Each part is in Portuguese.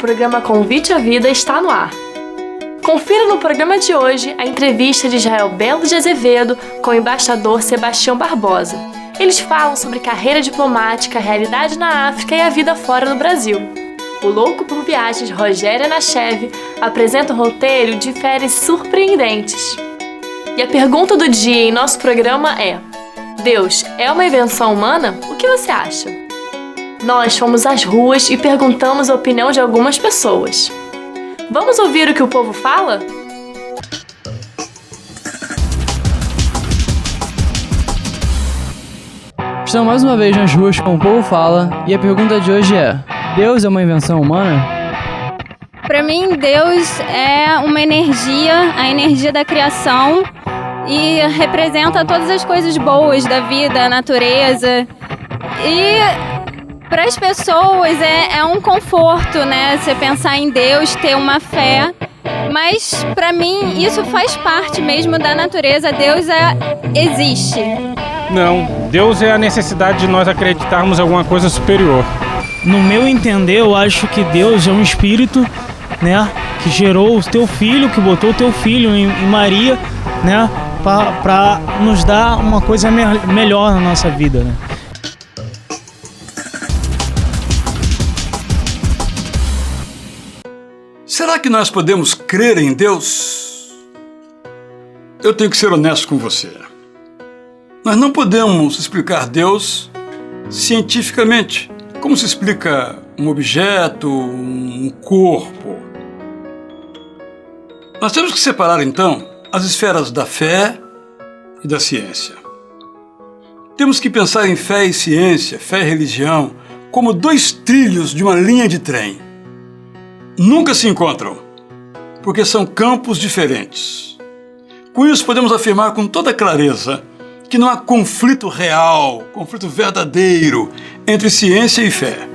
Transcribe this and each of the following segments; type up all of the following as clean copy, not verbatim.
programa Convite à Vida está no ar. Confira no programa de hoje a entrevista de Israel Belo de Azevedo com o embaixador Sebastião Barbosa. Eles falam sobre carreira diplomática, realidade na África e a vida fora do Brasil. O louco por viagens Rogério Anachev apresenta um roteiro de férias surpreendentes. E a pergunta do dia em nosso programa é: Deus é uma invenção humana? O que você acha? Nós fomos às ruas e perguntamos a opinião de algumas pessoas. Vamos ouvir o que o povo fala? Estamos mais uma vez nas ruas com o povo fala e a pergunta de hoje é: Deus é uma invenção humana? Para mim, Deus é uma energia, a energia da criação, e representa todas as coisas boas da vida, a natureza. E para as pessoas é um conforto, né? Você pensar em Deus, ter uma fé. Mas para mim isso faz parte mesmo da natureza. Deus existe. Não, Deus é a necessidade de nós acreditarmos em alguma coisa superior. No meu entender, eu acho que Deus é um espírito, né, que gerou o teu filho, que botou o teu filho em Maria, né, para nos dar uma coisa melhor na nossa vida, né? Será que nós podemos crer em Deus? Eu tenho que ser honesto com você. Nós não podemos explicar Deus cientificamente, como se explica um objeto, um corpo. Nós temos que separar, então, as esferas da fé e da ciência. Temos que pensar em fé e ciência, fé e religião, como dois trilhos de uma linha de trem. Nunca se encontram, porque são campos diferentes. Com isso, podemos afirmar com toda clareza que não há conflito real, conflito verdadeiro entre ciência e fé.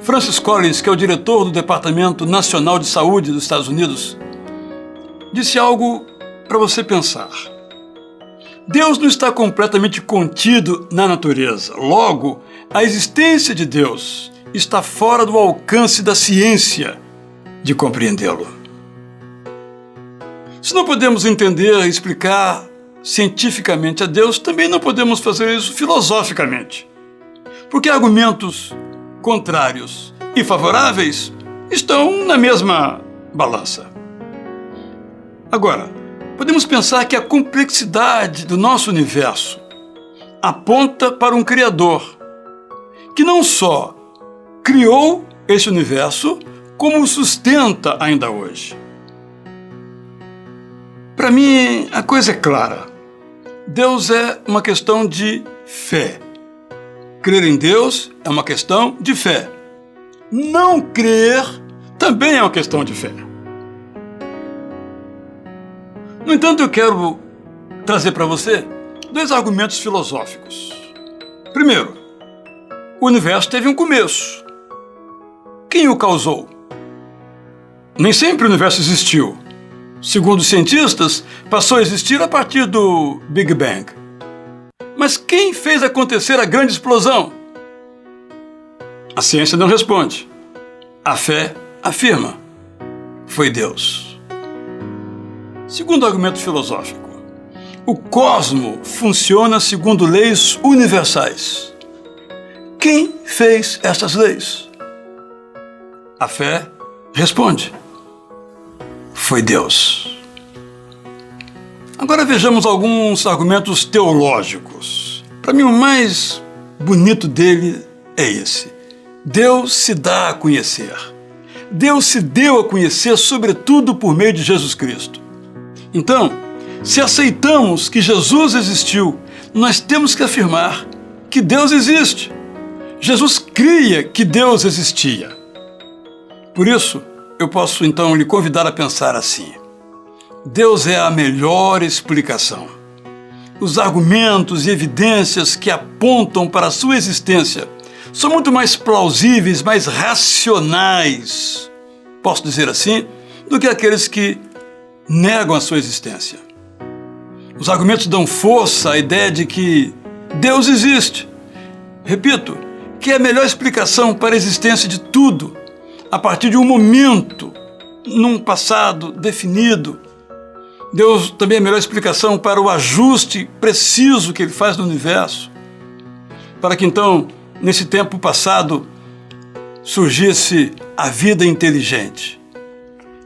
Francis Collins, que é o diretor do Departamento Nacional de Saúde dos Estados Unidos, disse algo para você pensar. Deus não está completamente contido na natureza. Logo, a existência de Deus está fora do alcance da ciência de compreendê-lo. Se não podemos entender e explicar cientificamente a Deus, também não podemos fazer isso filosoficamente, porque argumentos contrários e favoráveis estão na mesma balança. Agora, podemos pensar que a complexidade do nosso universo aponta para um Criador, que não só criou esse universo, como o sustenta ainda hoje. Para mim, a coisa é clara. Deus é uma questão de fé. Crer em Deus é uma questão de fé. Não crer também é uma questão de fé. No entanto, eu quero trazer para você dois argumentos filosóficos. Primeiro, o universo teve um começo. Quem o causou? Nem sempre o universo existiu. Segundo os cientistas, passou a existir a partir do Big Bang. Mas quem fez acontecer a grande explosão? A ciência não responde. A fé afirma. Foi Deus. Segundo argumento filosófico, o cosmo funciona segundo leis universais. Quem fez essas leis? A fé responde. Foi Deus. Agora vejamos alguns argumentos teológicos. Para mim, o mais bonito dele é esse. Deus se dá a conhecer. Deus se deu a conhecer, sobretudo por meio de Jesus Cristo. Então, se aceitamos que Jesus existiu, nós temos que afirmar que Deus existe. Jesus cria que Deus existia. Por isso, eu posso então lhe convidar a pensar assim: Deus é a melhor explicação. Os argumentos e evidências que apontam para a sua existência são muito mais plausíveis, mais racionais, posso dizer assim, do que aqueles que negam a sua existência. Os argumentos dão força à ideia de que Deus existe. Repito, que é a melhor explicação para a existência de tudo, a partir de um momento, num passado definido. Deus também é a melhor explicação para o ajuste preciso que Ele faz no universo, para que então, nesse tempo passado, surgisse a vida inteligente.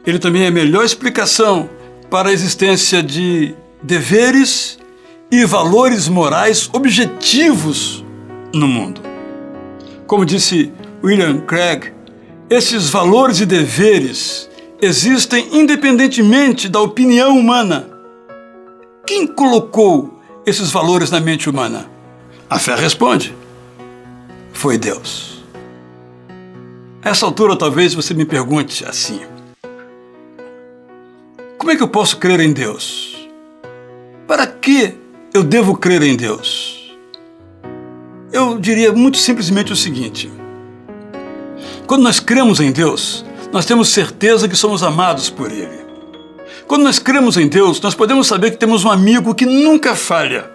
Ele também é a melhor explicação para a existência de deveres e valores morais objetivos no mundo. Como disse William Craig, esses valores e deveres existem independentemente da opinião humana. Quem colocou esses valores na mente humana? A fé responde: foi Deus. A essa altura, talvez você me pergunte assim: como é que eu posso crer em Deus? Para que eu devo crer em Deus? Eu diria muito simplesmente o seguinte: quando nós cremos em Deus, nós temos certeza que somos amados por Ele. Quando nós cremos em Deus, nós podemos saber que temos um amigo que nunca falha.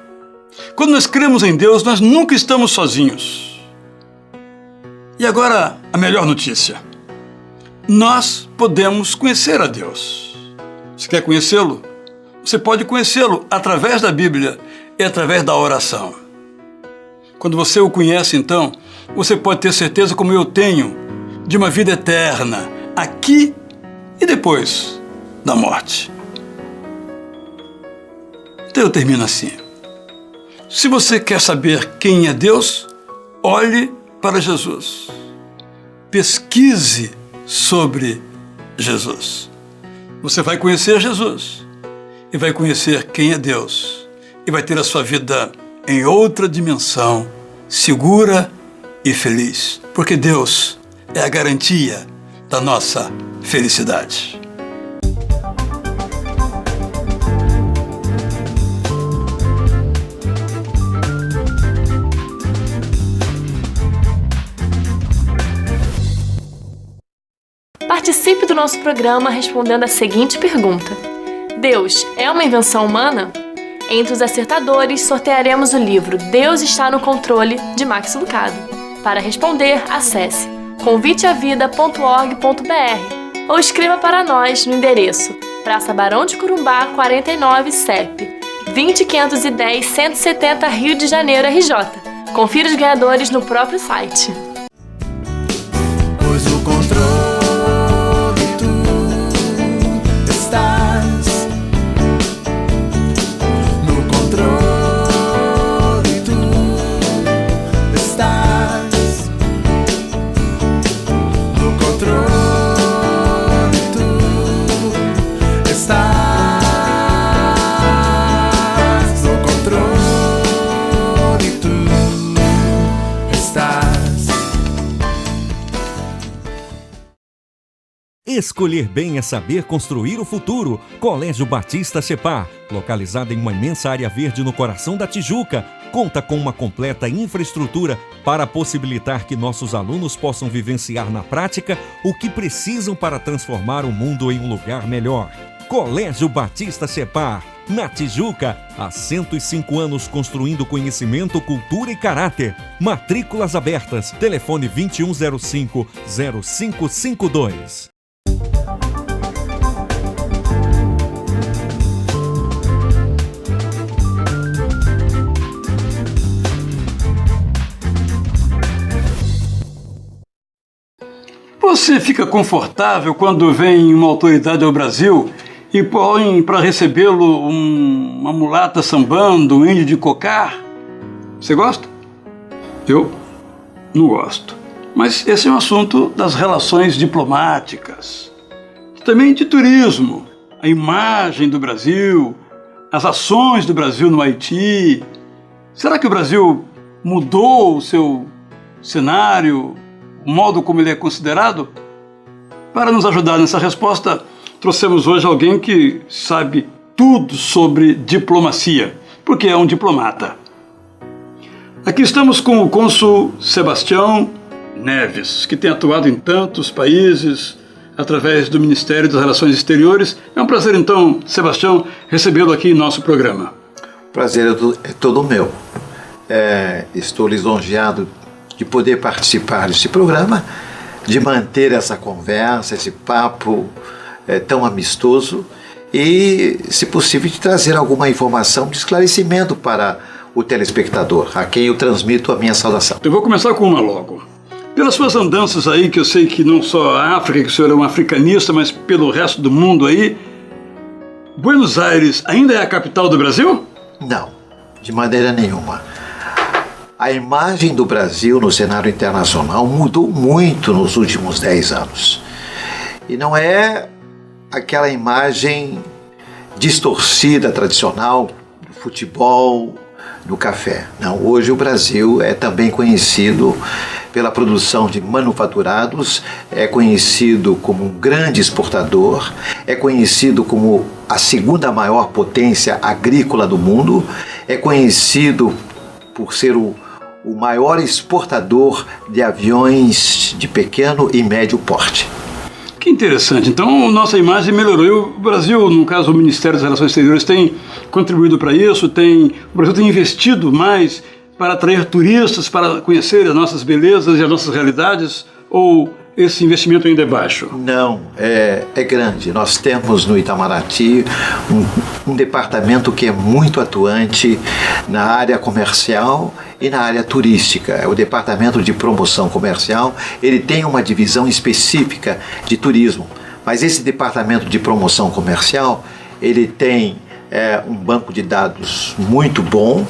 Quando nós cremos em Deus, nós nunca estamos sozinhos. E agora, a melhor notícia: nós podemos conhecer a Deus. Você quer conhecê-lo? Você pode conhecê-lo através da Bíblia e através da oração. Quando você o conhece, então, você pode ter certeza, como eu tenho, de uma vida eterna, aqui e depois da morte. Então eu termino assim: se você quer saber quem é Deus, olhe para Jesus. Pesquise sobre Jesus. Você vai conhecer Jesus e vai conhecer quem é Deus e vai ter a sua vida em outra dimensão, segura e feliz, porque Deus é a garantia da nossa felicidade. Participe do nosso programa respondendo a seguinte pergunta: Deus é uma invenção humana? Entre os acertadores, sortearemos o livro Deus está no controle, de Max Lucado. Para responder, acesse conviteavida.org.br ou escreva para nós no endereço Praça Barão de Corumbá, 49, CEP 20510-170, Rio de Janeiro, RJ. Confira os ganhadores no próprio site. Pois o controle tu estás, no controle tu estás, no controle tu estás, no controle tu estás. Escolher bem é saber construir o futuro. Colégio Batista Separ, localizado em uma imensa área verde no coração da Tijuca, conta com uma completa infraestrutura para possibilitar que nossos alunos possam vivenciar na prática o que precisam para transformar o mundo em um lugar melhor. Colégio Batista Separ, na Tijuca, há 105 anos construindo conhecimento, cultura e caráter. Matrículas abertas. Telefone 2105-0552. Você fica confortável quando vem uma autoridade ao Brasil e põe para recebê-lo uma mulata sambando, um índio de cocar? Você gosta? Eu não gosto. Mas esse é um assunto das relações diplomáticas, também de turismo, a imagem do Brasil, as ações do Brasil no Haiti. Será que o Brasil mudou o seu cenário, o modo como ele é considerado? Para nos ajudar nessa resposta, trouxemos hoje alguém que sabe tudo sobre diplomacia, porque é um diplomata. Aqui estamos com o cônsul Sebastião Neves, que tem atuado em tantos países através do Ministério das Relações Exteriores. É um prazer, então, Sebastião, recebê-lo aqui em nosso programa. O prazer é todo meu. Estou lisonjeado de poder participar desse programa de manter essa conversa, esse papo tão amistoso e, se possível, de trazer alguma informação de esclarecimento para o telespectador, a quem eu transmito a minha saudação. Eu vou começar com uma logo. Pelas suas andanças aí, que eu sei que não só a África, que o senhor é um africanista, mas pelo resto do mundo aí, Buenos Aires ainda é a capital do Brasil? Não, de maneira nenhuma. A imagem do Brasil no cenário internacional mudou muito nos últimos 10 anos. E não é aquela imagem distorcida, tradicional, do futebol, do café. Não, hoje o Brasil é também conhecido pela produção de manufaturados, é conhecido como um grande exportador, é conhecido como a segunda maior potência agrícola do mundo, é conhecido por ser o maior exportador de aviões de pequeno e médio porte. Que interessante. Então, nossa imagem melhorou. E o Brasil, no caso, o Ministério das Relações Exteriores, tem contribuído para isso, o Brasil tem investido mais para atrair turistas, para conhecer as nossas belezas e as nossas realidades, ou esse investimento ainda é baixo? Não, é grande. Nós temos no Itamaraty um departamento que é muito atuante na área comercial e na área turística. É o departamento de promoção comercial. Ele tem uma divisão específica de turismo, mas esse departamento de promoção comercial, ele tem um banco de dados muito bom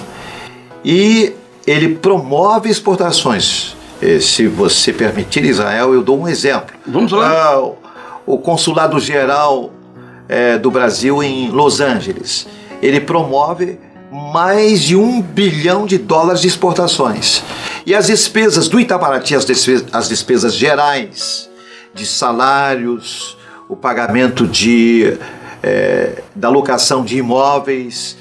e ele promove exportações. Se você permitir, Israel, eu dou um exemplo. Vamos lá. O Consulado Geral do Brasil em Los Angeles, ele promove mais de $1 bilhão de exportações. E as despesas do Itamaraty, as despesas gerais de salários, o pagamento da locação de imóveis,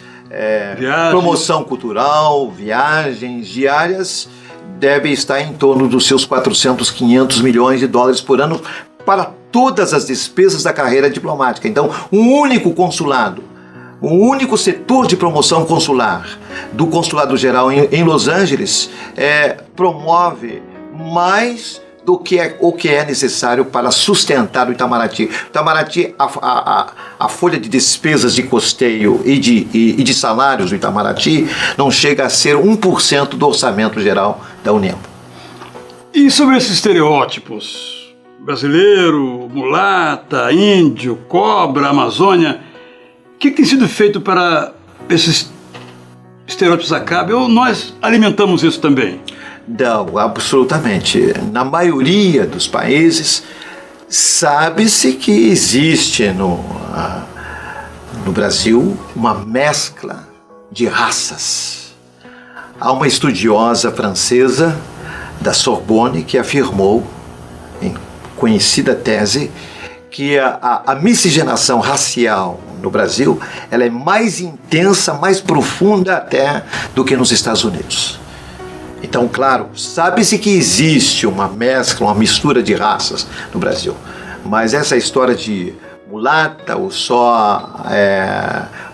promoção cultural, viagens diárias, deve estar em torno dos seus 400, 500 milhões de dólares por ano para todas as despesas da carreira diplomática. Então, um único consulado, um único setor de promoção consular do Consulado Geral em Los Angeles promove mais do que o que é necessário para sustentar o Itamaraty. O Itamaraty, a folha de despesas de custeio e de salários do Itamaraty não chega a ser 1% do orçamento geral da União. E sobre esses estereótipos? Brasileiro, mulata, índio, cobra, Amazônia, o que tem sido feito para esses estereótipos acabem ou nós alimentamos isso também? Não, absolutamente. Na maioria dos países, sabe-se que existe no Brasil uma mescla de raças. Há uma estudiosa francesa da Sorbonne que afirmou, em conhecida tese, que a miscigenação racial no Brasil ela é mais intensa, mais profunda até do que nos Estados Unidos. Então, claro, sabe-se que existe uma mescla, uma mistura de raças no Brasil. Mas essa história de mulata ou só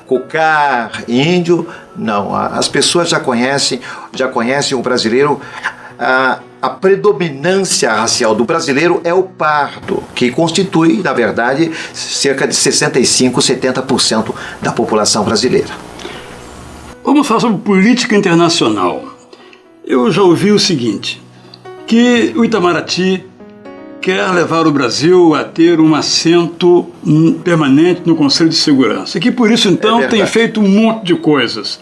cocar, índio, não. As pessoas já conhecem o brasileiro. A predominância racial do brasileiro é o pardo, que constitui, na verdade, cerca de 65%, 70% da população brasileira. Vamos falar sobre política internacional. Eu já ouvi o seguinte, que o Itamaraty quer levar o Brasil a ter um assento permanente no Conselho de Segurança, e que por isso, então, tem feito um monte de coisas.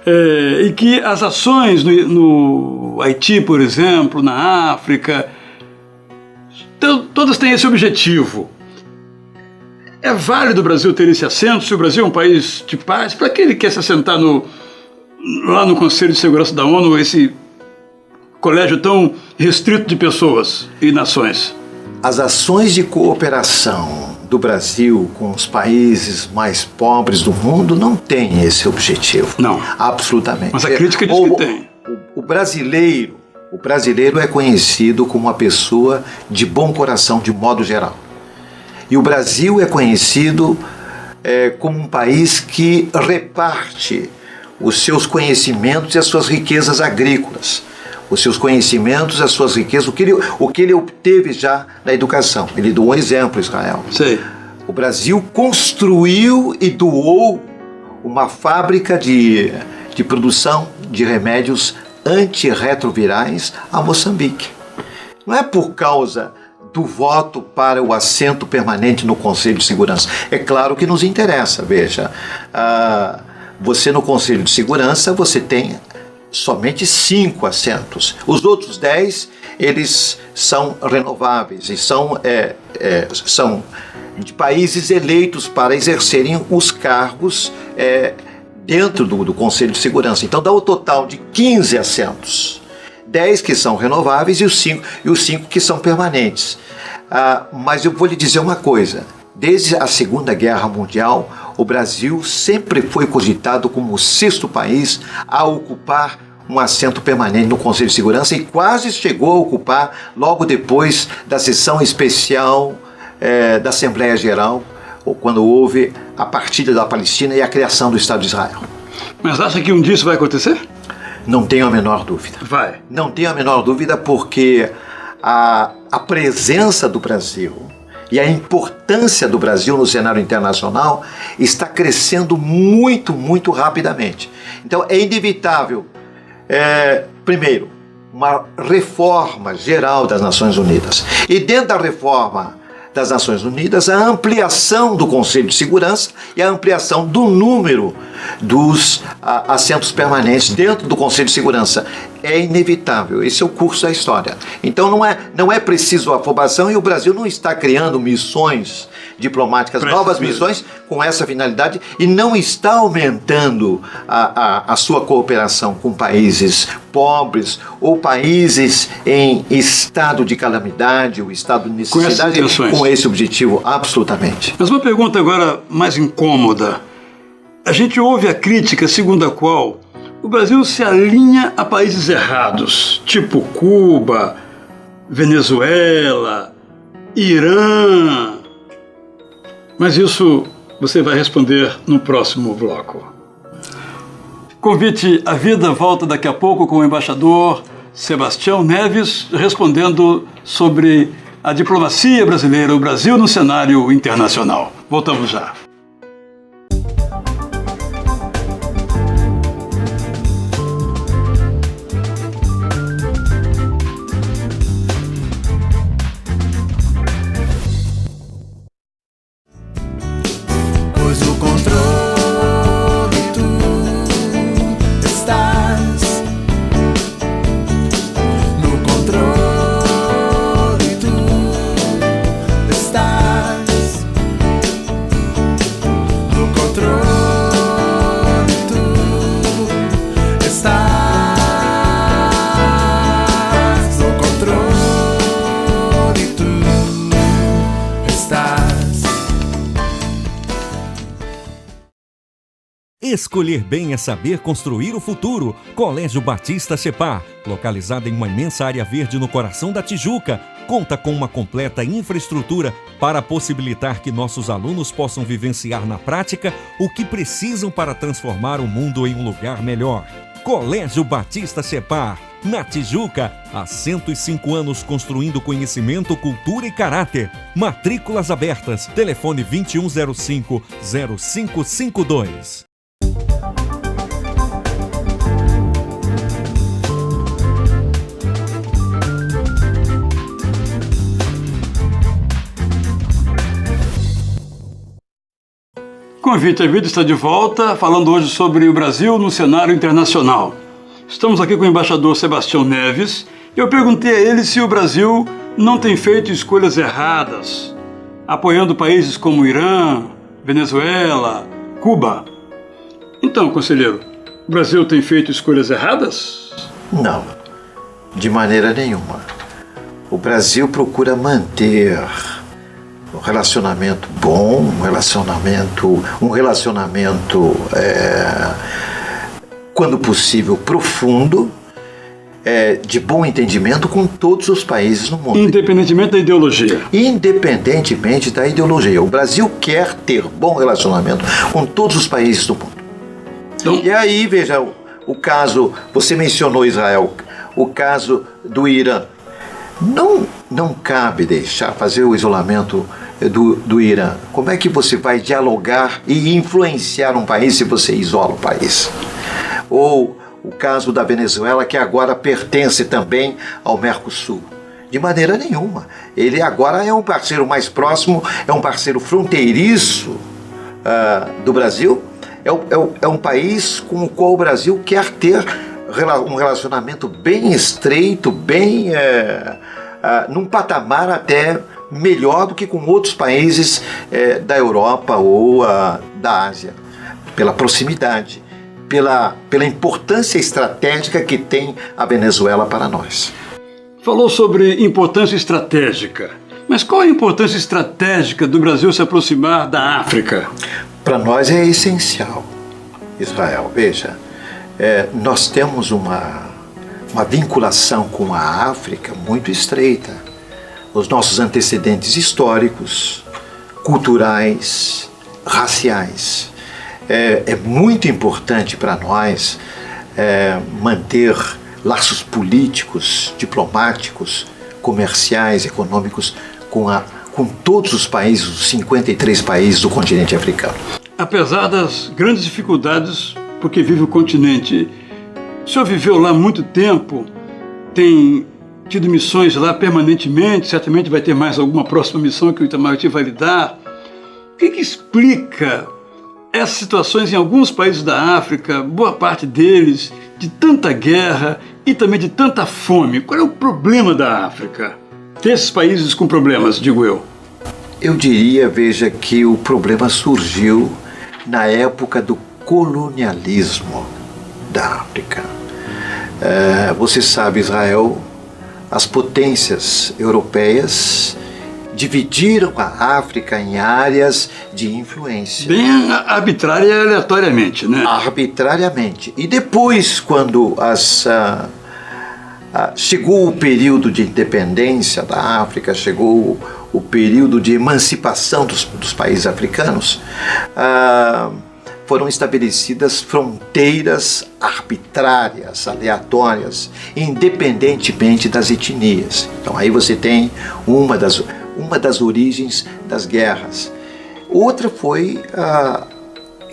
E que as ações no Haiti, por exemplo, na África, todas têm esse objetivo. É válido o Brasil ter esse assento? Se o Brasil é um país de paz, para que ele quer se assentar lá no Conselho de Segurança da ONU, esse colégio tão restrito de pessoas e nações? As ações de cooperação do Brasil com os países mais pobres do mundo não têm esse objetivo. Não. Absolutamente. Mas a crítica diz que tem. O brasileiro é conhecido como uma pessoa de bom coração, de modo geral. E o Brasil é conhecido como um país que reparte os seus conhecimentos e as suas riquezas agrícolas. os seus conhecimentos, as suas riquezas, o que ele obteve já na educação. Ele doou um exemplo, Israel. Sei. O Brasil construiu e doou uma fábrica de produção de remédios antirretrovirais a Moçambique. Não é por causa do voto para o assento permanente no Conselho de Segurança. É claro que nos interessa, veja. Você no Conselho de Segurança, você tem somente 5 assentos. Os outros 10, eles são renováveis e são de países eleitos para exercerem os cargos dentro do Conselho de Segurança. Então dá o total de 15 assentos. 10 que são renováveis e os 5 que são permanentes. Mas eu vou lhe dizer uma coisa. Desde a Segunda Guerra Mundial, o Brasil sempre foi cogitado como o 6º país a ocupar um assento permanente no Conselho de Segurança e quase chegou a ocupar logo depois da sessão especial da Assembleia Geral, ou quando houve a partilha da Palestina e a criação do Estado de Israel. Mas acha que um dia isso vai acontecer? Não tenho a menor dúvida. Vai. Não tenho a menor dúvida porque a presença do Brasil e a importância do Brasil no cenário internacional está crescendo muito, muito rapidamente. Então é inevitável, primeiro, uma reforma geral das Nações Unidas. E dentro da reforma das Nações Unidas, a ampliação do Conselho de Segurança e a ampliação do número dos assentos permanentes dentro do Conselho de Segurança. É inevitável, esse é o curso da história. Então não é preciso afobação e o Brasil não está criando missões diplomáticas, novas missões com essa finalidade e não está aumentando a sua cooperação com países pobres ou países em estado de calamidade ou estado de necessidade com esse objetivo, absolutamente. Mas uma pergunta agora mais incômoda. A gente ouve a crítica segundo a qual o Brasil se alinha a países errados, tipo Cuba, Venezuela, Irã. Mas isso você vai responder no próximo bloco. Convite A Vida volta daqui a pouco com o embaixador Sebastião Neves respondendo sobre a diplomacia brasileira, o Brasil no cenário internacional. Voltamos já. Pois o controle tu estás, no controle tu estás, no controle tu estás, no controle tu estás. Escolher bem é saber construir o futuro. Colégio Batista Cepar, localizado em uma imensa área verde no coração da Tijuca, conta com uma completa infraestrutura para possibilitar que nossos alunos possam vivenciar na prática o que precisam para transformar o mundo em um lugar melhor. Colégio Batista Cepar, na Tijuca, há 105 anos construindo conhecimento, cultura e caráter. Matrículas abertas. Telefone 2105-0552. Convite A Vida está de volta, falando hoje sobre o Brasil no cenário internacional. Estamos aqui com o embaixador Sebastião Neves e eu perguntei a ele se o Brasil não tem feito escolhas erradas, apoiando países como Irã, Venezuela, Cuba. Então, conselheiro, o Brasil tem feito escolhas erradas? Não, de maneira nenhuma. O Brasil procura manter um relacionamento bom, um relacionamento quando possível, profundo, de bom entendimento com todos os países no mundo. Independentemente da ideologia. Independentemente da ideologia. O Brasil quer ter bom relacionamento com todos os países do mundo. Então, e aí, veja, o caso, você mencionou Israel. o caso do Irã. Não cabe fazer o isolamento do Irã. Como é que você vai dialogar e influenciar um país se você isola o país? Ou o caso da Venezuela, que agora pertence também ao Mercosul. De maneira nenhuma. Ele agora é um parceiro mais próximo, é um parceiro fronteiriço do Brasil. É um país com o qual o Brasil quer ter um relacionamento bem estreito, bem num patamar até melhor do que com outros países da Europa ou da Ásia, pela proximidade, pela importância estratégica que tem a Venezuela para nós. Falou sobre importância estratégica. Mas qual a importância estratégica do Brasil se aproximar da África? Para nós é essencial, Israel. Veja, nós temos uma vinculação com a África muito estreita. Os nossos antecedentes históricos, culturais, raciais. É muito importante para nós manter laços políticos, diplomáticos, comerciais, econômicos com todos os países, os 53 países do continente africano. Apesar das grandes dificuldades porque vive o continente, o senhor viveu lá há muito tempo, tem tido missões lá permanentemente, certamente vai ter mais alguma próxima missão que o Itamaraty vai lhe dar. O que explica essas situações em alguns países da África, boa parte deles, de tanta guerra e também de tanta fome? Qual é o problema da África? Desses países com problemas, digo eu. Eu diria, veja, que o problema surgiu na época do colonialismo da África. Você sabe, Israel, as potências europeias dividiram a África em áreas de influência. Bem arbitrária e aleatoriamente, né? Arbitrariamente. E depois, quando chegou o período de independência da África, chegou o período de emancipação dos países africanos, foram estabelecidas fronteiras arbitrárias, aleatórias, independentemente das etnias. Então aí você tem uma das origens das guerras. Outra foi a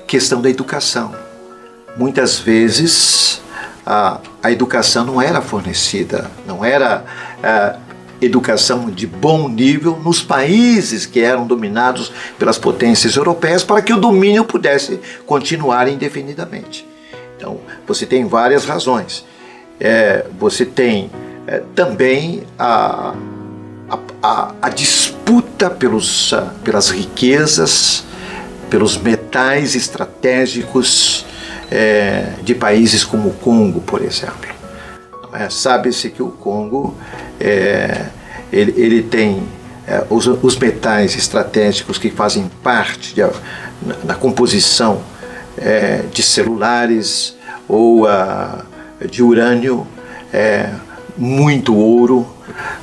questão da educação. Muitas vezes a educação não era fornecida, não era educação de bom nível nos países que eram dominados pelas potências europeias para que o domínio pudesse continuar indefinidamente. Então, você tem várias razões. Você tem também a disputa pelas riquezas, pelos metais estratégicos de países como o Congo, por exemplo. Sabe-se que o Congo ele tem os metais estratégicos que fazem parte da composição de celulares ou de urânio, muito ouro,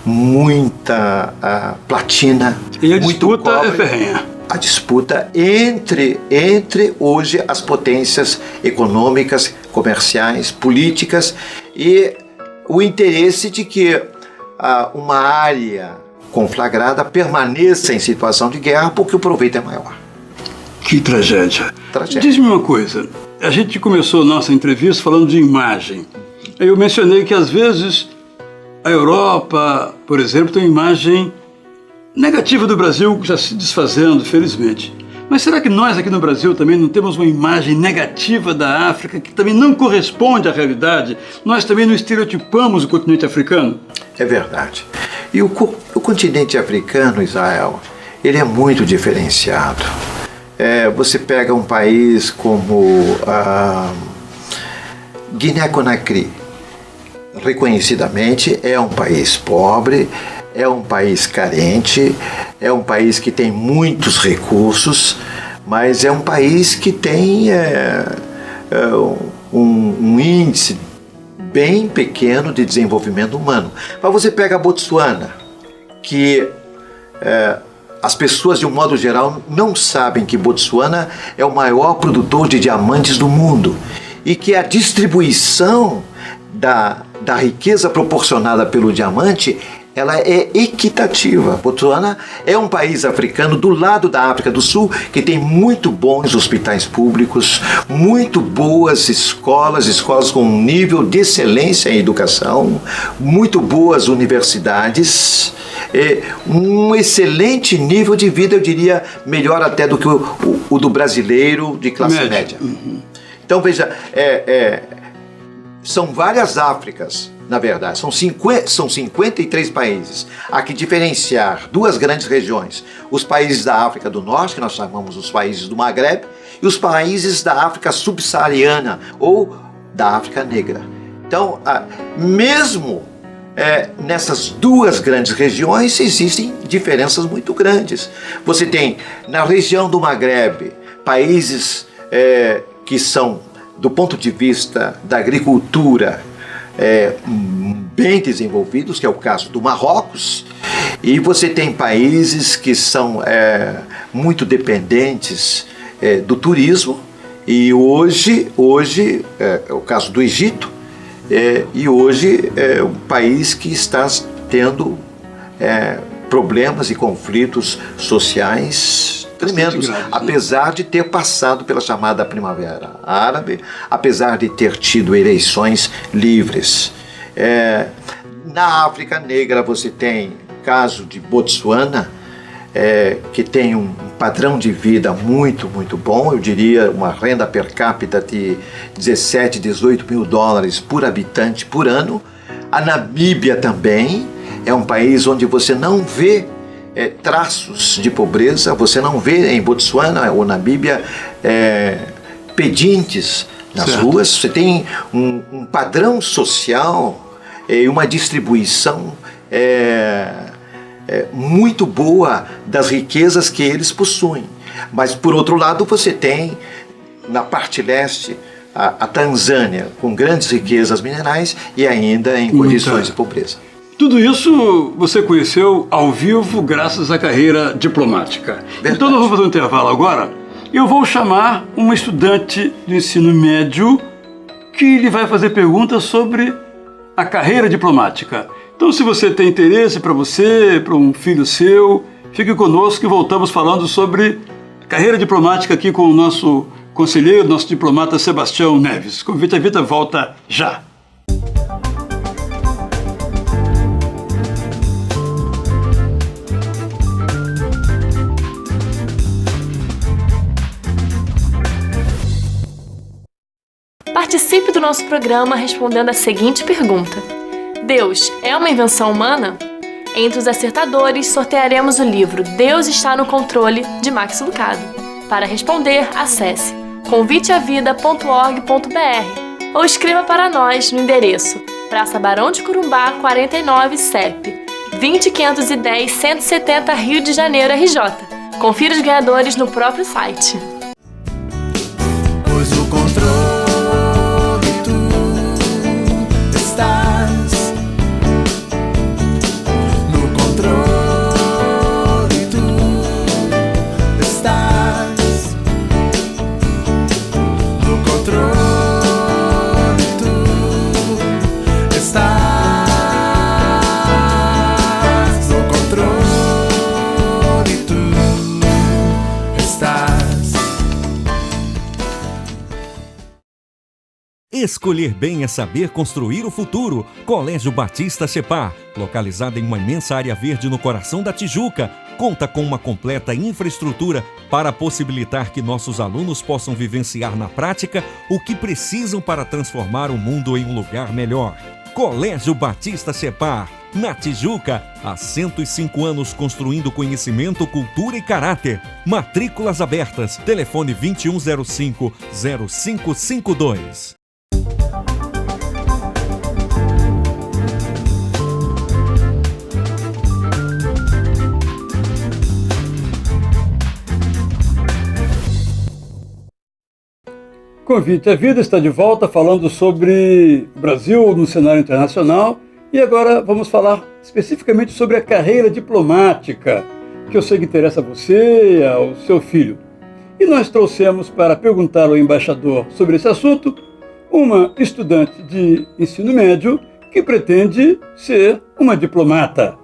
muita platina, e a muito disputa cobre. É ferrenha. A disputa entre hoje as potências econômicas, comerciais, políticas e o interesse de que uma área conflagrada permaneça em situação de guerra porque o proveito é maior. Que tragédia. Diz-me uma coisa, a gente começou nossa entrevista falando de imagem. Eu mencionei que às vezes a Europa, por exemplo, tem uma imagem negativa do Brasil já se desfazendo, felizmente. Mas será que nós aqui no Brasil também não temos uma imagem negativa da África que também não corresponde à realidade? Nós também não estereotipamos o continente africano? É verdade. E o continente africano, Israel, ele é muito diferenciado. Você pega um país como Guiné-Conakry, reconhecidamente é um país pobre, é um país carente, é um país que tem muitos recursos, mas é um país que tem um índice bem pequeno de desenvolvimento humano. Mas você pega a Botsuana, que as pessoas, de um modo geral, não sabem que Botsuana é o maior produtor de diamantes do mundo e que a distribuição da riqueza proporcionada pelo diamante, ela é equitativa. Botsuana é um país africano do lado da África do Sul que tem muito bons hospitais públicos, muito boas escolas com um nível de excelência em educação, muito boas universidades, um excelente nível de vida, eu diria, melhor até do que o do brasileiro de classe média. Então, veja, são várias Áfricas, na verdade, são 53 países. Há que diferenciar duas grandes regiões: os países da África do Norte, que nós chamamos os países do Maghreb, e os países da África subsaariana ou da África Negra. Então, mesmo nessas duas grandes regiões existem diferenças muito grandes. Você tem na região do Maghreb países que são, do ponto de vista da agricultura, bem desenvolvidos, que é o caso do Marrocos, e você tem países que são muito dependentes do turismo, e hoje é o caso do Egito, e hoje é um país que está tendo problemas e conflitos sociais tremendos, apesar de ter passado pela chamada Primavera Árabe, apesar de ter tido eleições livres. Na África Negra você tem o caso de Botsuana, que tem um padrão de vida muito, muito bom, eu diria uma renda per capita de 17, 18 mil dólares por habitante por ano. A Namíbia também é um país onde você não vê traços de pobreza, você não vê em Botsuana ou Namíbia pedintes nas ruas, você tem um padrão social e uma distribuição muito boa das riquezas que eles possuem. Mas, por outro lado, você tem na parte leste a Tanzânia, com grandes riquezas minerais e ainda em condições de pobreza. Tudo isso você conheceu ao vivo graças à carreira diplomática. Verdade. Então nós vamos fazer um intervalo agora. Eu vou chamar uma estudante de ensino médio que lhe vai fazer perguntas sobre a carreira diplomática. Então, se você tem interesse para você, para um filho seu, fique conosco e voltamos falando sobre carreira diplomática aqui com o nosso conselheiro, nosso diplomata Sebastião Neves. Convite a Vida volta já. Participe do nosso programa respondendo a seguinte pergunta: Deus é uma invenção humana? Entre os acertadores, sortearemos o livro Deus está no controle, de Max Lucado. Para responder, acesse conviteavida.org.br ou escreva para nós no endereço Praça Barão de Corumbá, 49, CEP 20510-170, Rio de Janeiro, RJ. Confira os ganhadores no próprio site. Pois o controle Escolher bem é saber construir o futuro. Colégio Batista Separ, localizado em uma imensa área verde no coração da Tijuca, conta com uma completa infraestrutura para possibilitar que nossos alunos possam vivenciar na prática o que precisam para transformar o mundo em um lugar melhor. Colégio Batista Separ, na Tijuca, há 105 anos construindo conhecimento, cultura e caráter. Matrículas abertas. Telefone 2105-0552. Convite à Vida está de volta falando sobre Brasil no cenário internacional e agora vamos falar especificamente sobre a carreira diplomática, que eu sei que interessa a você e ao seu filho. E nós trouxemos para perguntar ao embaixador sobre esse assunto uma estudante de ensino médio que pretende ser uma diplomata.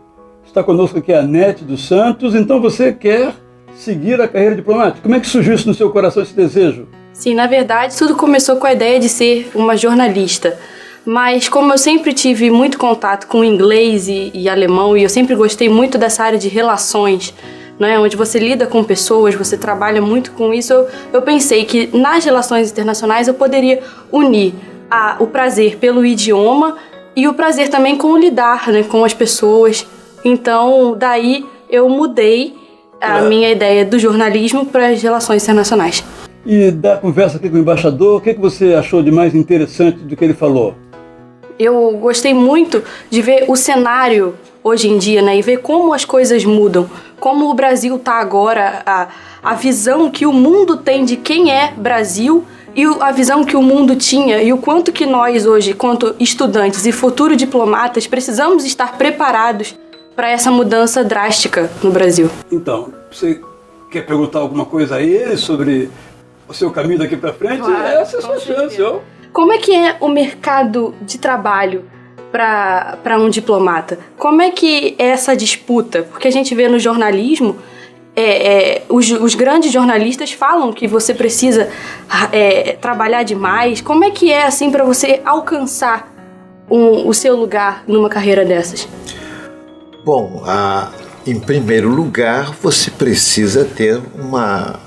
Está conosco aqui a Anete dos Santos. Então você quer seguir a carreira diplomática? Como é que surgiu isso no seu coração, esse desejo? Sim, na verdade, tudo começou com a ideia de ser uma jornalista. Mas como eu sempre tive muito contato com inglês e alemão, e eu sempre gostei muito dessa área de relações, né, onde você lida com pessoas, você trabalha muito com isso, eu pensei que nas relações internacionais eu poderia unir o prazer pelo idioma e o prazer também com lidar, né, com as pessoas. Então, daí eu mudei a minha ideia do jornalismo para as relações internacionais. E da conversa aqui com o embaixador, o que você achou de mais interessante do que ele falou? Eu gostei muito de ver o cenário hoje em dia, né, e ver como as coisas mudam, como o Brasil está agora, a visão que o mundo tem de quem é Brasil e a visão que o mundo tinha, e o quanto que nós hoje, quanto estudantes e futuros diplomatas, precisamos estar preparados para essa mudança drástica no Brasil. Então, você quer perguntar alguma coisa a ele sobre o seu caminho daqui para frente? Claro, essa é a sua chance, ó. Como é que é o mercado de trabalho para um diplomata? Como é que é essa disputa? Porque a gente vê no jornalismo, os grandes jornalistas falam que você precisa trabalhar demais. Como é que é assim para você alcançar o seu lugar numa carreira dessas? Bom, em primeiro lugar, você precisa ter uma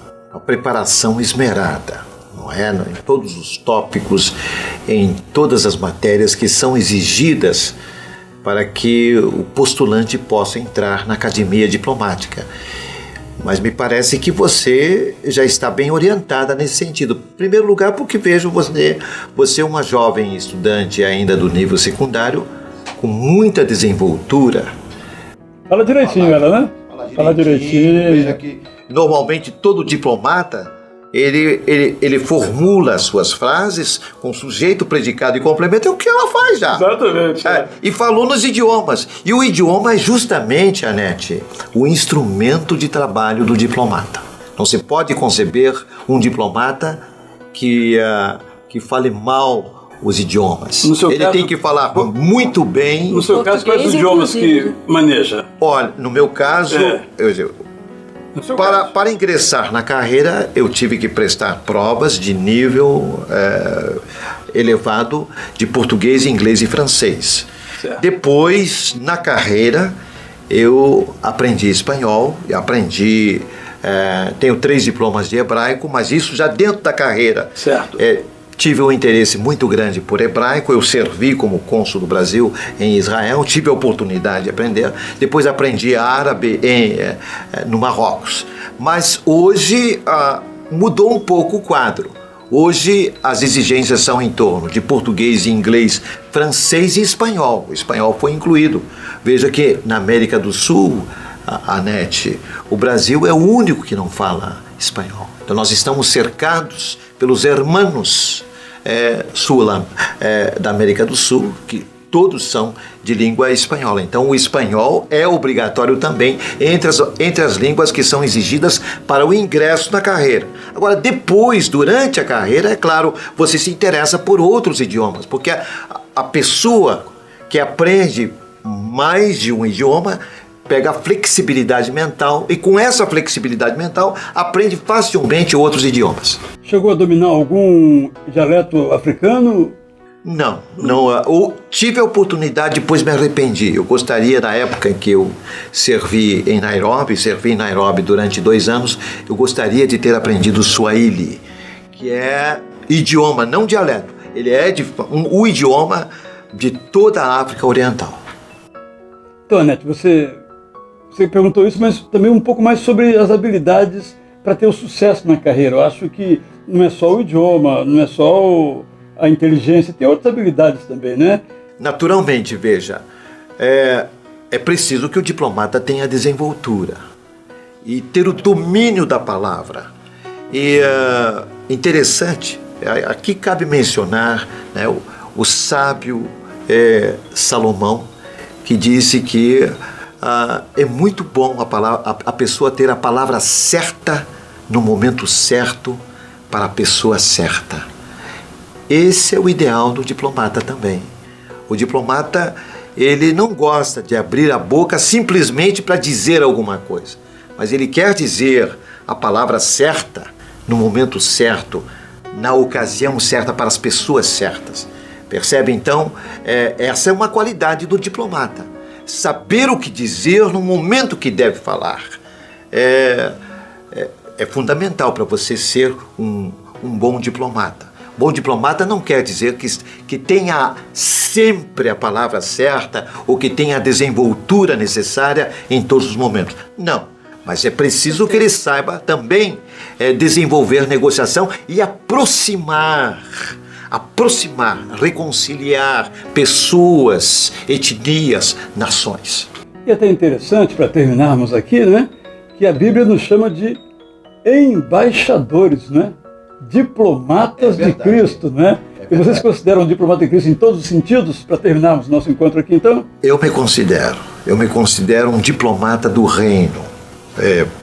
preparação esmerada, não é? Em todos os tópicos, em todas as matérias que são exigidas para que o postulante possa entrar na academia diplomática. Mas me parece que você já está bem orientada nesse sentido. Em primeiro lugar, porque vejo você é uma jovem estudante ainda do nível secundário, com muita desenvoltura. Fala direitinho, ela, né? Fala direitinho. Veja que normalmente todo diplomata, ele formula as suas frases com sujeito, predicado e complemento, é o que ela faz já. Exatamente. E falou nos idiomas. E o idioma é justamente, Anete, o instrumento de trabalho do diplomata. Não se pode conceber um diplomata que fale mal os idiomas. Ele tem que falar muito bem. No seu caso, quais os idiomas que maneja? Olha, no meu caso, para ingressar na carreira, eu tive que prestar provas de nível elevado de português, inglês e francês. Certo. Depois, na carreira, eu aprendi espanhol, tenho 3 diplomas de hebraico, mas isso já dentro da carreira. Certo. Tive um interesse muito grande por hebraico, eu servi como cônsul do Brasil em Israel, tive a oportunidade de aprender, depois aprendi árabe no Marrocos. Mas hoje mudou um pouco o quadro. Hoje as exigências são em torno de português, inglês, francês e espanhol. O espanhol foi incluído. Veja que na América do Sul, Anete, o Brasil é o único que não fala espanhol. Então nós estamos cercados pelos hermanos da América do Sul, que todos são de língua espanhola. Então o espanhol é obrigatório também entre as línguas que são exigidas para o ingresso na carreira. Agora, depois, durante a carreira, é claro, você se interessa por outros idiomas, porque a pessoa que aprende mais de um idioma pega a flexibilidade mental e com essa flexibilidade mental aprende facilmente outros idiomas. Chegou a dominar algum dialeto africano? Não. Eu tive a oportunidade, depois me arrependi. Eu gostaria, na época em que eu servi em Nairobi durante 2 anos, eu gostaria de ter aprendido Swahili, que é idioma, não dialeto. Ele é o idioma de toda a África Oriental. Então, Anete, você perguntou isso, mas também um pouco mais sobre as habilidades para ter o sucesso na carreira. Eu acho que não é só o idioma, não é só a inteligência, tem outras habilidades também, né? Naturalmente, veja, é preciso que o diplomata tenha desenvoltura e ter o domínio da palavra. E interessante, aqui cabe mencionar, né, o sábio Salomão, que disse que é muito bom a pessoa ter a palavra certa no momento certo para a pessoa certa. Esse é o ideal do diplomata também. O diplomata, ele não gosta de abrir a boca simplesmente para dizer alguma coisa, mas ele quer dizer a palavra certa, no momento certo, na ocasião certa, para as pessoas certas. Percebe, então? Essa é uma qualidade do diplomata. Saber o que dizer no momento que deve falar. É fundamental para você ser um bom diplomata. Bom diplomata não quer dizer que tenha sempre a palavra certa ou que tenha a desenvoltura necessária em todos os momentos. Não, mas é preciso que ele saiba também desenvolver negociação e aproximar, reconciliar pessoas, etnias, nações. E até interessante, para terminarmos aqui, né, que a Bíblia nos chama de embaixadores, né? Diplomatas de Cristo, né? E vocês se consideram diplomata de Cristo em todos os sentidos, para terminarmos nosso encontro aqui, então? Eu me considero um diplomata do reino.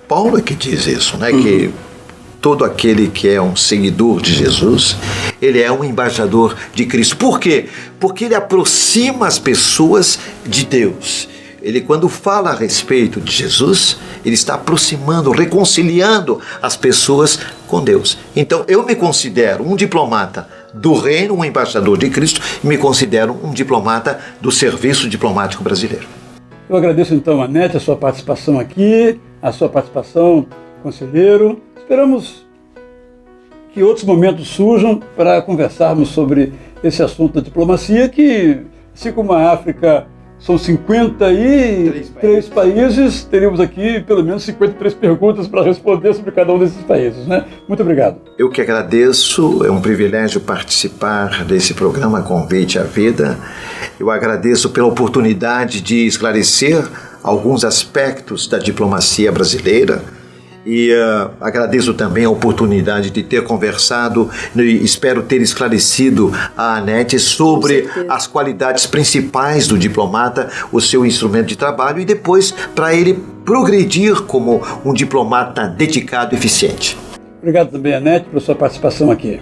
Paulo é que diz isso, né? Que todo aquele que é um seguidor de Jesus, ele é um embaixador de Cristo. Por quê? Porque ele aproxima as pessoas de Deus. Ele, quando fala a respeito de Jesus, ele está aproximando, reconciliando as pessoas com Deus. Então, eu me considero um diplomata do reino, um embaixador de Cristo, e me considero um diplomata do serviço diplomático brasileiro. Eu agradeço, então, Anete, a sua participação aqui, a sua participação, conselheiro. Esperamos que outros momentos surjam para conversarmos sobre esse assunto da diplomacia, que, assim como a África são 53 países, teríamos aqui pelo menos 53 perguntas para responder sobre cada um desses países, né? Muito obrigado. Eu que agradeço, é um privilégio participar desse programa Convite à Vida. Eu agradeço pela oportunidade de esclarecer alguns aspectos da diplomacia brasileira. E agradeço também a oportunidade de ter conversado e espero ter esclarecido a Anete sobre as qualidades principais do diplomata, o seu instrumento de trabalho e depois para ele progredir como um diplomata dedicado e eficiente. Obrigado também, Anete, pela sua participação aqui.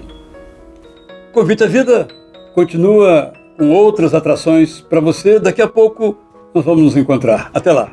Convite à Vida continua com outras atrações para você. Daqui a pouco nós vamos nos encontrar. Até lá.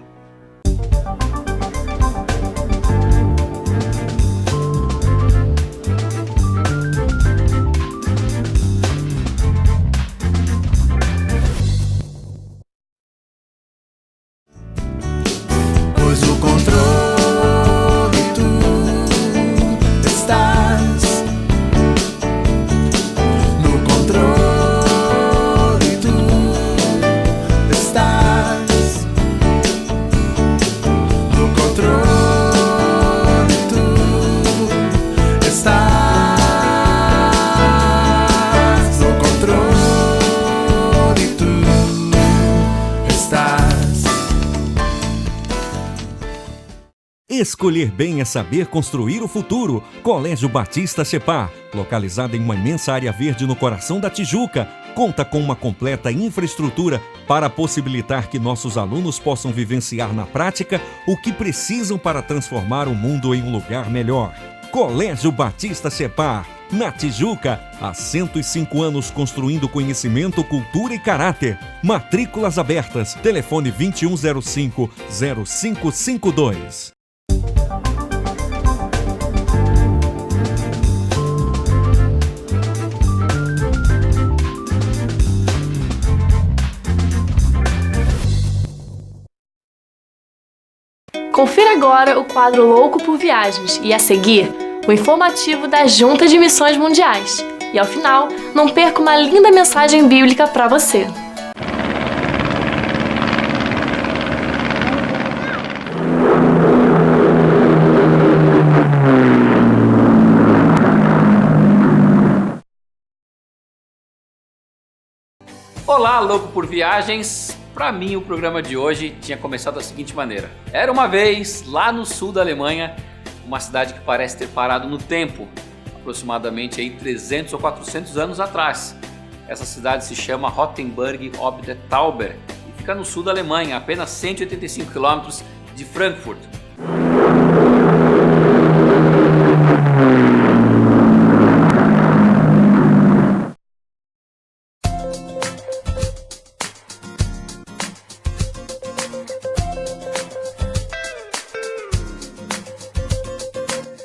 Escolher bem é saber construir o futuro. Colégio Batista Separ, localizado em uma imensa área verde no coração da Tijuca, conta com uma completa infraestrutura para possibilitar que nossos alunos possam vivenciar na prática o que precisam para transformar o mundo em um lugar melhor. Colégio Batista Separ, na Tijuca, há 105 anos construindo conhecimento, cultura e caráter. Matrículas abertas. Telefone 2105-0552. Confira agora o quadro Louco por Viagens e, a seguir, o informativo da Junta de Missões Mundiais. E, ao final, não perca uma linda mensagem bíblica para você. Olá, louco por viagens! Para mim, o programa de hoje tinha começado da seguinte maneira. Era uma vez, lá no sul da Alemanha, uma cidade que parece ter parado no tempo, aproximadamente aí 300 ou 400 anos atrás. Essa cidade se chama Rottenburg ob der Tauber e fica no sul da Alemanha, a apenas 185 quilômetros de Frankfurt.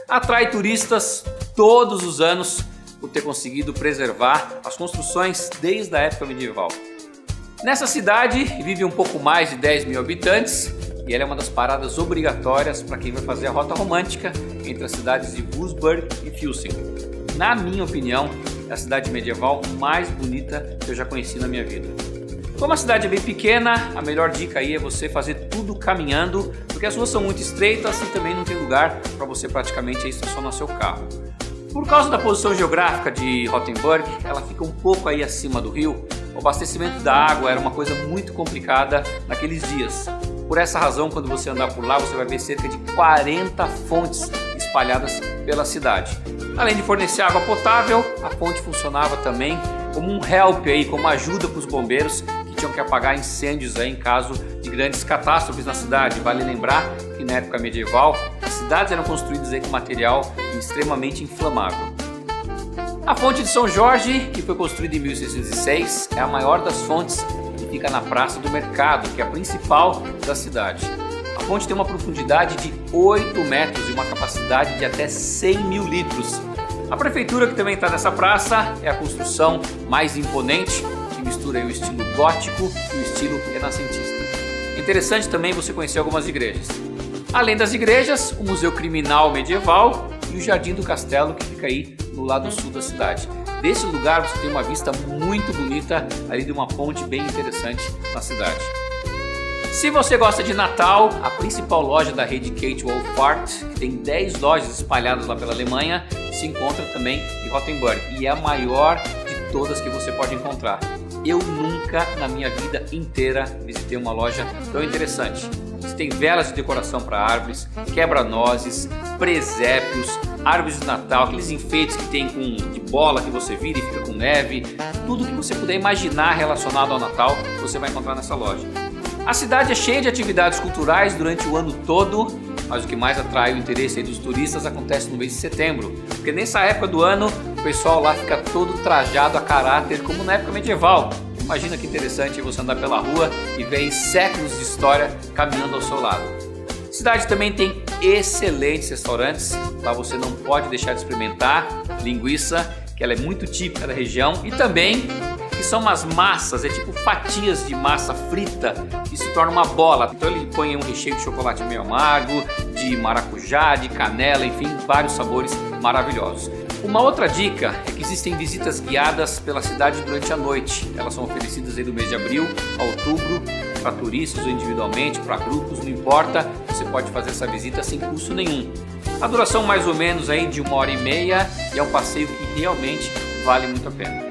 atrai turistas todos os anos por ter conseguido preservar as construções desde a época medieval. Nessa cidade vive um pouco mais de 10 mil habitantes e ela é uma das paradas obrigatórias para quem vai fazer a rota romântica entre as cidades de Wurzburg e Füssing. Na minha opinião, é a cidade medieval mais bonita que eu já conheci na minha vida. Como a cidade é bem pequena, a melhor dica aí é você fazer tudo caminhando, porque as ruas são muito estreitas e também não tem lugar para você praticamente estacionar seu carro. Por causa da posição geográfica de Rothenburg, ela fica um pouco aí acima do rio. O abastecimento da água era uma coisa muito complicada naqueles dias. Por essa razão, quando você andar por lá, você vai ver cerca de 40 fontes espalhadas pela cidade. Além de fornecer água potável, a fonte funcionava também como um help aí, como ajuda para os bombeiros que tinham que apagar incêndios aí em caso de grandes catástrofes na cidade. Vale lembrar que na época medieval, as cidades eram construídas aí com material extremamente inflamável. A fonte de São Jorge, que foi construída em 1606, é a maior das fontes e fica na Praça do Mercado, que é a principal da cidade. A fonte tem uma profundidade de 8 metros e uma capacidade de até 100 mil litros. A prefeitura, que também está nessa praça, é a construção mais imponente, que mistura o estilo gótico e o estilo renascentista. É interessante também você conhecer algumas igrejas. Além das igrejas, o Museu Criminal Medieval e o Jardim do Castelo, que fica aí no lado sul da cidade. Desse lugar você tem uma vista muito bonita ali de uma ponte bem interessante na cidade. Se você gosta de Natal, a principal loja da rede Kate Wolfart, que tem 10 lojas espalhadas lá pela Alemanha, se encontra também em Rothenburg e é a maior de todas que você pode encontrar. Eu nunca na minha vida inteira visitei uma loja tão interessante. Você tem velas de decoração para árvores, quebra-nozes, presépios, árvores de Natal, aqueles enfeites que tem de bola que você vira e fica com neve. Tudo que você puder imaginar relacionado ao Natal, você vai encontrar nessa loja. A cidade é cheia de atividades culturais durante o ano todo, mas o que mais atrai o interesse dos turistas acontece no mês de setembro, porque nessa época do ano o pessoal lá fica todo trajado a caráter como na época medieval. Imagina que interessante você andar pela rua e ver séculos de história caminhando ao seu lado. A cidade também tem excelentes restaurantes, lá você não pode deixar de experimentar linguiça, que ela é muito típica da região, e também que são umas massas, é tipo fatias de massa frita que se torna uma bola. Então ele põe um recheio de chocolate meio amargo, de maracujá, de canela, enfim, vários sabores maravilhosos. Uma outra dica é que existem visitas guiadas pela cidade durante a noite. Elas são oferecidas aí do mês de abril a outubro, para turistas ou individualmente, para grupos, não importa, você pode fazer essa visita sem custo nenhum. A duração mais ou menos aí de 1h30 e é um passeio que realmente vale muito a pena.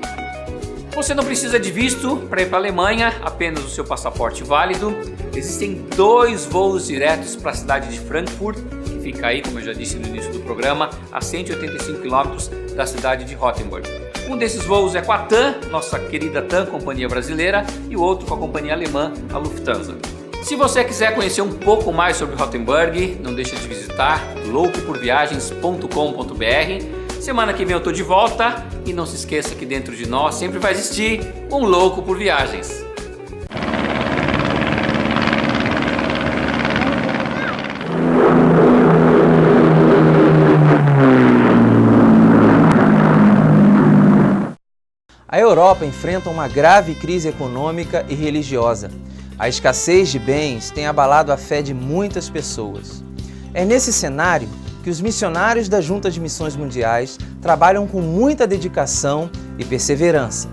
Você não precisa de visto para ir para a Alemanha, apenas o seu passaporte válido. Existem 2 voos diretos para a cidade de Frankfurt, que fica aí, como eu já disse no início do programa, a 185 km da cidade de Rothenburg. Um desses voos é com a TAM, nossa querida TAM, companhia brasileira, e o outro com a companhia alemã, a Lufthansa. Se você quiser conhecer um pouco mais sobre Rothenburg, não deixe de visitar loucoporviagens.com.br. Semana que vem eu tô de volta e não se esqueça que dentro de nós sempre vai existir um louco por viagens. A Europa enfrenta uma grave crise econômica e religiosa. A escassez de bens tem abalado a fé de muitas pessoas. É nesse cenário que os missionários da Junta de Missões Mundiais trabalham com muita dedicação e perseverança.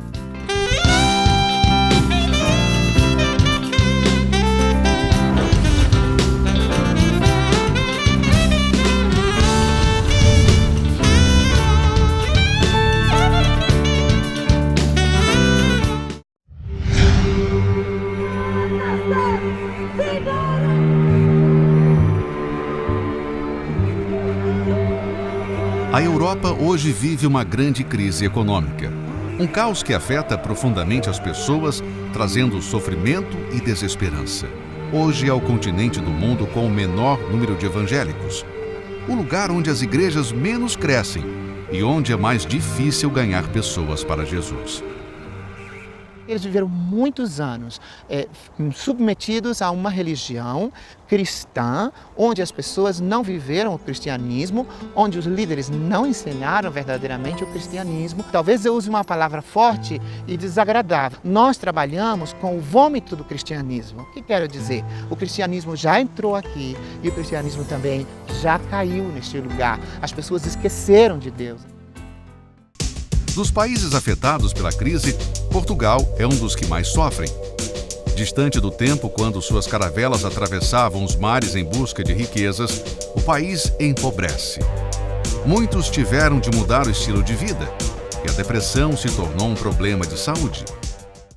A Europa hoje vive uma grande crise econômica. Um caos que afeta profundamente as pessoas, trazendo sofrimento e desesperança. Hoje é o continente do mundo com o menor número de evangélicos. O lugar onde as igrejas menos crescem e onde é mais difícil ganhar pessoas para Jesus. Eles viveram muitos anos submetidos a uma religião cristã, onde as pessoas não viveram o cristianismo, onde os líderes não ensinaram verdadeiramente o cristianismo. Talvez eu use uma palavra forte e desagradável. Nós trabalhamos com o vômito do cristianismo. O que quero dizer? O cristianismo já entrou aqui e o cristianismo também já caiu neste lugar. As pessoas esqueceram de Deus. Dos países afetados pela crise, Portugal é um dos que mais sofrem. Distante do tempo quando suas caravelas atravessavam os mares em busca de riquezas, o país empobrece. Muitos tiveram de mudar o estilo de vida e a depressão se tornou um problema de saúde.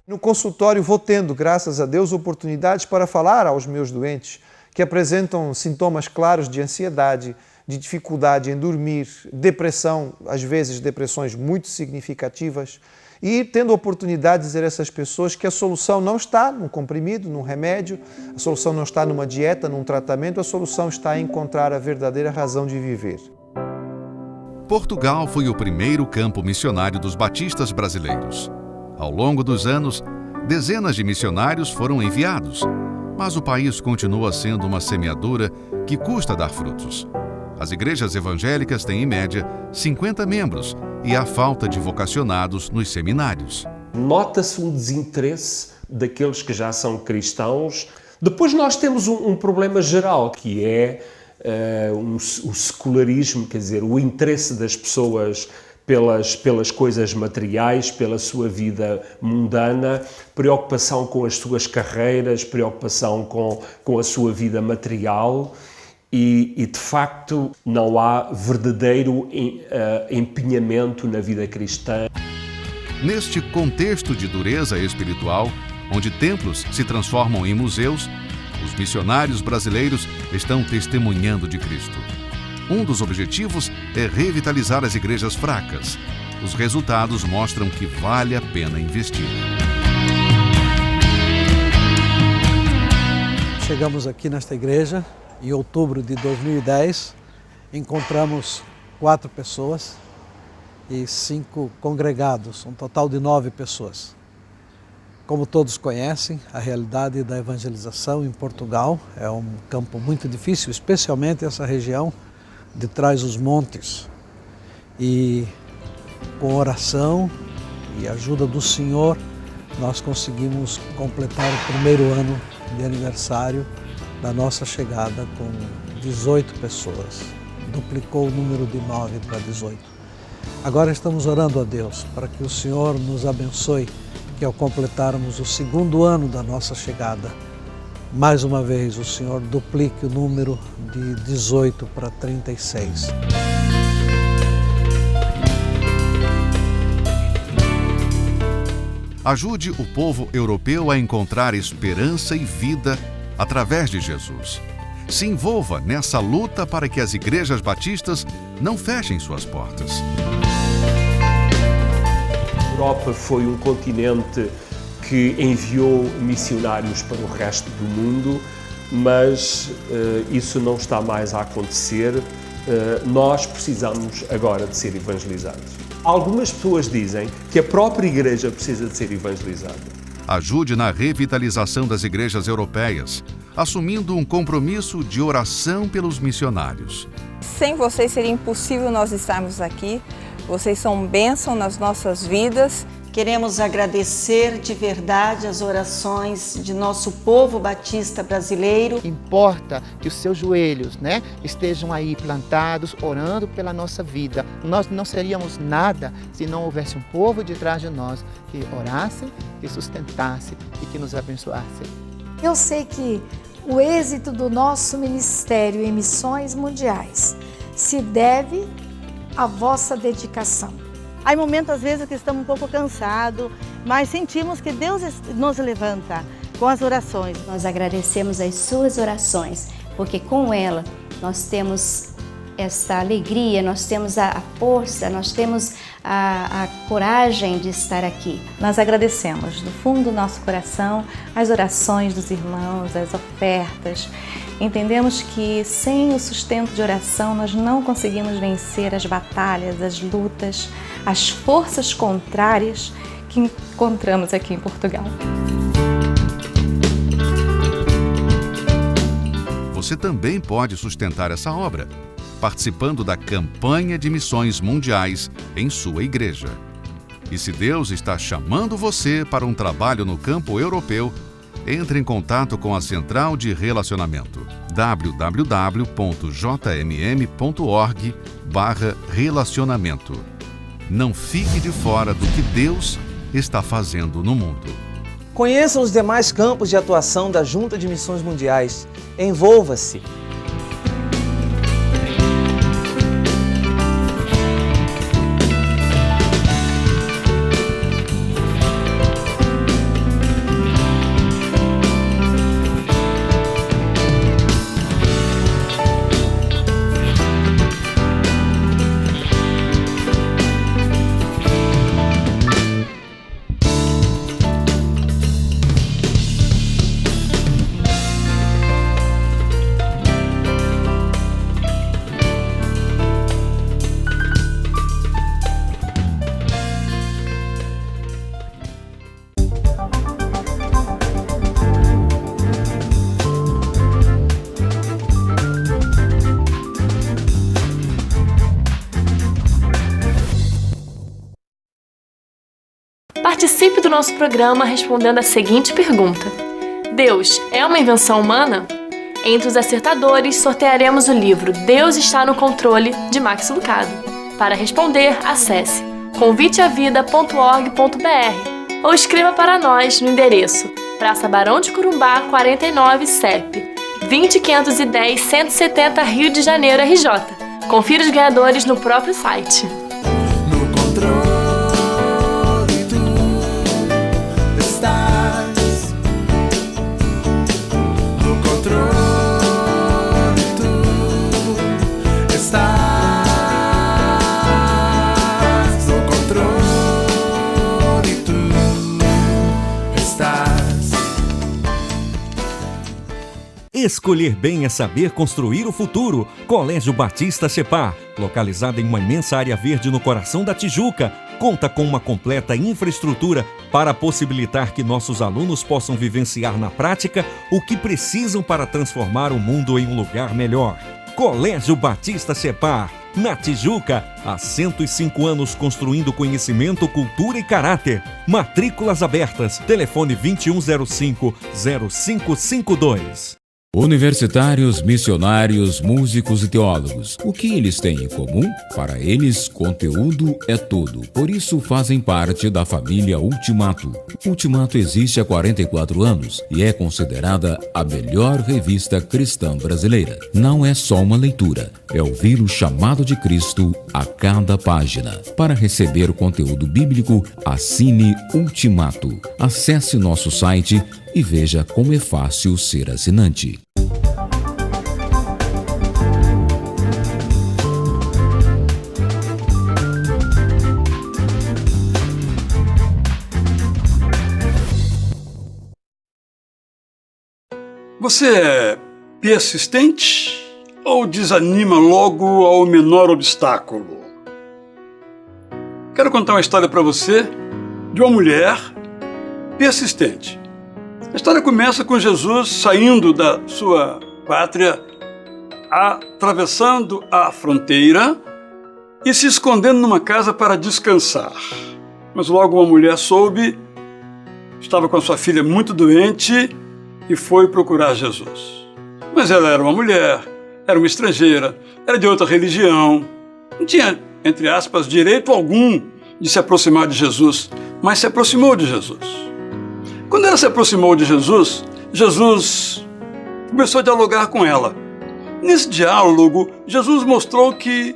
No consultório vou tendo, graças a Deus, oportunidades para falar aos meus doentes que apresentam sintomas claros de ansiedade, de dificuldade em dormir, depressão, às vezes depressões muito significativas, e tendo a oportunidade de dizer a essas pessoas que a solução não está num comprimido, num remédio, a solução não está numa dieta, num tratamento, a solução está em encontrar a verdadeira razão de viver. Portugal foi o primeiro campo missionário dos batistas brasileiros. Ao longo dos anos, dezenas de missionários foram enviados, mas o país continua sendo uma semeadura que custa dar frutos. As igrejas evangélicas têm, em média, 50 membros e há falta de vocacionados nos seminários. Nota-se um desinteresse daqueles que já são cristãos. Depois nós temos um problema geral, que é o secularismo, quer dizer, o interesse das pessoas pelas coisas materiais, pela sua vida mundana, preocupação com as suas carreiras, preocupação com a sua vida material. E, de facto, não há verdadeiro empenhamento na vida cristã. Neste contexto de dureza espiritual, onde templos se transformam em museus, os missionários brasileiros estão testemunhando de Cristo. Um dos objetivos é revitalizar as igrejas fracas. Os resultados mostram que vale a pena investir. Chegamos aqui nesta igreja em outubro de 2010, encontramos 4 pessoas e 5 congregados, um total de 9 pessoas. Como todos conhecem, a realidade da evangelização em Portugal é um campo muito difícil, especialmente essa região de Trás-os-Montes. E com oração e ajuda do Senhor, nós conseguimos completar o primeiro ano de aniversário da nossa chegada com 18 pessoas. Duplicou o número de 9 para 18. Agora estamos orando a Deus para que o Senhor nos abençoe, que ao completarmos o segundo ano da nossa chegada, mais uma vez o Senhor duplique o número de 18 para 36. Ajude o povo europeu a encontrar esperança e vida através de Jesus. Se envolva nessa luta para que as igrejas batistas não fechem suas portas. A Europa foi um continente que enviou missionários para o resto do mundo, mas isso não está mais a acontecer. Nós precisamos agora de ser evangelizados. Algumas pessoas dizem que a própria igreja precisa de ser evangelizada. Ajude na revitalização das igrejas europeias, assumindo um compromisso de oração pelos missionários. Sem vocês seria impossível nós estarmos aqui. Vocês são bênção nas nossas vidas. Queremos agradecer de verdade as orações de nosso povo batista brasileiro. Importa que os seus joelhos, estejam aí plantados, orando pela nossa vida. Nós não seríamos nada se não houvesse um povo de trás de nós que orasse, que sustentasse e que nos abençoasse. Eu sei que o êxito do nosso ministério em missões mundiais se deve à vossa dedicação. Há momentos, às vezes, que estamos um pouco cansados, mas sentimos que Deus nos levanta com as orações. Nós agradecemos as suas orações, porque com ela nós temos esta alegria, nós temos a força, nós temos a coragem de estar aqui. Nós agradecemos do fundo do nosso coração as orações dos irmãos, as ofertas. Entendemos que sem o sustento de oração nós não conseguimos vencer as batalhas, as lutas, as forças contrárias que encontramos aqui em Portugal. Você também pode sustentar essa obra, participando da campanha de missões mundiais em sua igreja. E se Deus está chamando você para um trabalho no campo europeu, entre em contato com a Central de Relacionamento, www.jmm.org/relacionamento. Não fique de fora do que Deus está fazendo no mundo. Conheça os demais campos de atuação da Junta de Missões Mundiais. Envolva-se. Participe do nosso programa respondendo a seguinte pergunta: Deus é uma invenção humana? Entre os acertadores, sortearemos o livro Deus está no controle, de Max Lucado. Para responder, acesse conviteavida.org.br ou escreva para nós no endereço Praça Barão de Corumbá, 49, CEP 20510-170, Rio de Janeiro, RJ. Confira os ganhadores no próprio site. Escolher bem é saber construir o futuro. Colégio Batista Separ, localizado em uma imensa área verde no coração da Tijuca, conta com uma completa infraestrutura para possibilitar que nossos alunos possam vivenciar na prática o que precisam para transformar o mundo em um lugar melhor. Colégio Batista Separ, na Tijuca, há 105 anos construindo conhecimento, cultura e caráter. Matrículas abertas. Telefone 2105-0552. Universitários, missionários, músicos e teólogos. O que eles têm em comum? Para eles, conteúdo é tudo. Por isso, fazem parte da família Ultimato. Ultimato existe há 44 anos e é considerada a melhor revista cristã brasileira. Não é só uma leitura, é ouvir o chamado de Cristo a cada página. Para receber o conteúdo bíblico, assine Ultimato. Acesse nosso site e veja como é fácil ser assinante. Você é persistente ou desanima logo ao menor obstáculo? Quero contar uma história para você de uma mulher persistente. A história começa com Jesus saindo da sua pátria, atravessando a fronteira e se escondendo numa casa para descansar. Mas logo uma mulher soube, estava com a sua filha muito doente e foi procurar Jesus. Mas ela era uma mulher, era uma estrangeira, era de outra religião, não tinha, entre aspas, direito algum de se aproximar de Jesus, mas se aproximou de Jesus. Quando ela se aproximou de Jesus, Jesus começou a dialogar com ela. Nesse diálogo, Jesus mostrou que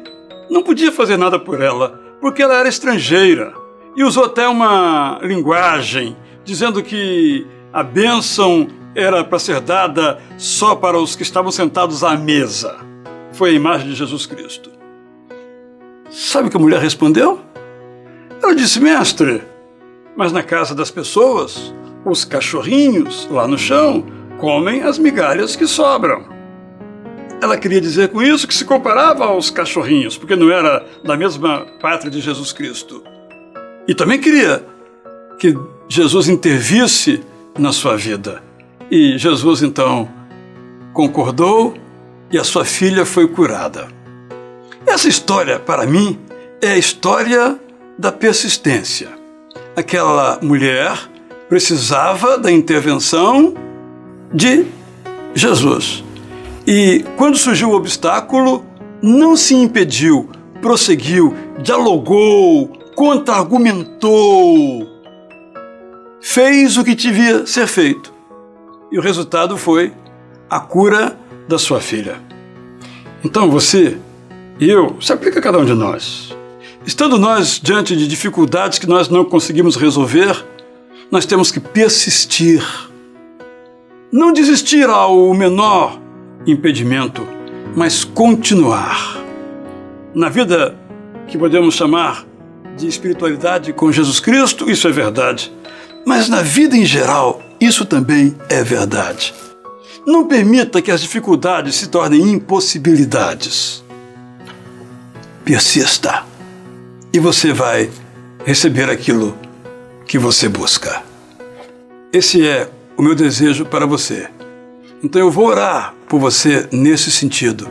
não podia fazer nada por ela, porque ela era estrangeira, e usou até uma linguagem dizendo que a bênção era para ser dada só para os que estavam sentados à mesa. Foi a imagem de Jesus Cristo. Sabe o que a mulher respondeu? Ela disse: mestre, mas na casa das pessoas, os cachorrinhos lá no chão comem as migalhas que sobram. Ela queria dizer com isso que se comparava aos cachorrinhos, porque não era da mesma pátria de Jesus Cristo. E também queria que Jesus intervisse na sua vida. E Jesus, então, concordou e a sua filha foi curada. Essa história, para mim, é a história da persistência. Aquela mulher precisava da intervenção de Jesus. E quando surgiu o obstáculo, não se impediu, prosseguiu, dialogou, contra-argumentou, fez o que devia ser feito. E o resultado foi a cura da sua filha. Então você e eu, se aplica a cada um de nós. Estando nós diante de dificuldades que nós não conseguimos resolver, nós temos que persistir. Não desistir ao menor impedimento, mas continuar. Na vida que podemos chamar de espiritualidade com Jesus Cristo, isso é verdade. Mas na vida em geral, isso também é verdade. Não permita que as dificuldades se tornem impossibilidades. Persista e você vai receber aquilo que você busca. Esse é o meu desejo para você. Então eu vou orar por você nesse sentido,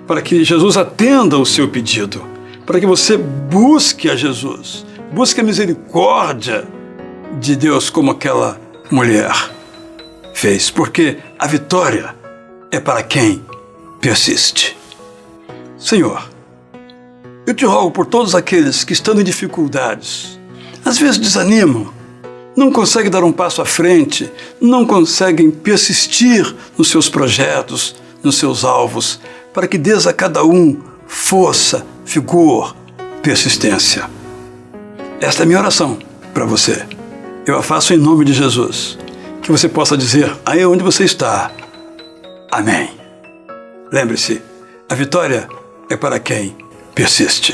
para que Jesus atenda o seu pedido, para que você busque a Jesus, busque a misericórdia de Deus como aquela mulher fez, porque a vitória é para quem persiste. Senhor, eu te rogo por todos aqueles que estão em dificuldades, às vezes desanimam, não conseguem dar um passo à frente, não conseguem persistir nos seus projetos, nos seus alvos, para que dês a cada um força, vigor, persistência. Esta é a minha oração para você. Eu a faço em nome de Jesus. Que você possa dizer aí onde você está. Amém. Lembre-se, a vitória é para quem persiste.